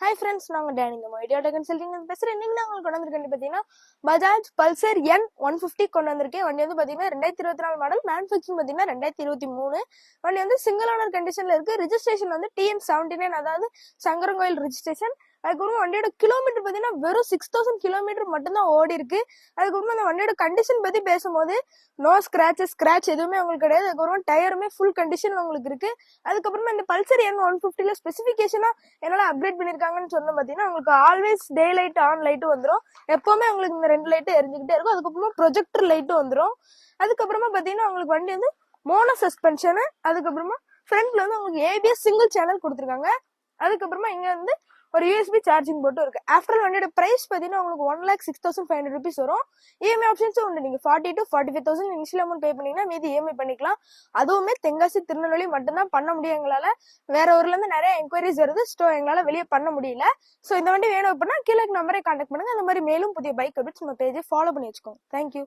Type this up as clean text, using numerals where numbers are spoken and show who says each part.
Speaker 1: Hi friends, நாங்க Danny இந்த idea consulting பேசுறேன். இன்னைக்கு நான் உங்களுக்கு கொண்டு வந்திருக்கேன் பாத்தீங்கன்னா பஜாஜ் பல்சர் N150 கொண்டு வந்திருக்கேன். வண்டி வந்து பாத்தீங்கன்னா 2024 மாடல், மேனுஃபேக்சரிங் பாத்தீங்கன்னா 2023. வண்டி வந்து சிங்கிள் ஓனர் கண்டிஷன்ல இருக்கு. ரெஜிஸ்ட்ரேஷன் வந்து TN79, அதாவது சங்கரங்கோயில் ரெஜிஸ்ட்ரேஷன். அதுக்கப்புறம் வண்டியோட கிலோமீட்டர் பாத்தீங்கன்னா வெறும் 6000 கிலோமீட்டர் மட்டும்தான் ஓடி இருக்கு. அதுக்கப்புறம் அந்த வண்டியோட கண்டிஷன் பத்தி பேசும்போது நோ ஸ்கிராச் எதுவுமே உங்களுக்கு கிடையாது. அதுக்கப்புறம் டயருமே ஃபுல் கண்டிஷன்ல உங்களுக்கு இருக்கு. அதுக்கப்புறமா இந்த பல்சர் N150ல ஸ்பெசிபிகேஷனா என்னெல்லாம் அப்கிரேட் பண்ணிருக்காங்கன்னு சொன்ன பாத்தீங்கன்னா உங்களுக்கு always day light on light வந்துடும். எப்பவுமே உங்களுக்கு இந்த 2 லைட் எரிஞ்சுக்கிட்டே இருக்கும். அதுக்கப்புறமா ப்ரொஜெக்டர் லைட்டும் வந்துடும். அதுக்கப்புறமா பாத்தீங்கன்னா உங்களுக்கு வண்டி வந்து மோனோ சஸ்பென்ஷன். அதுக்கப்புறமா ஃப்ரண்ட்ல வந்து உங்களுக்கு ABS சிங்கிள் சேனல் கொடுத்துருக்காங்க. அதுக்கப்புறமா இங்க வந்து ஒரு USB சார்ஜிங் போட்டும் இருக்கு. ஆஃப்டர் வண்டியோட பிரைஸ் பாத்தீங்கன்னா உங்களுக்கு 1,06,500 rupees வரும். EMI ஆப்ஷன்ஸும் உண்டு. நீங்க 40 to 45,000 இனிஷியல் அமௌண்ட் பே பண்ணீங்கன்னா மீதி EMI பண்ணிக்கலாம். அதுவுமே தென்காசி திருநெல்வேலி மட்டும்தான் பண்ண முடியும் எங்களால. வேற ஊர்ல இருந்து நிறைய என்கொயரிஸ் வருது. எங்களால வெளியே பண்ண முடியல. சோ இந்த வண்டி வேணும் அப்படின்னா கீழே நம்பரை கான்டாக்ட் பண்ணுங்க. அந்த மாதிரி மேலும் புதிய பைக் அப்டேட்ஸ் நம்ம பேஜை ஃபாலோ பண்ணி வச்சுக்கோங்க. தேங்க்யூ.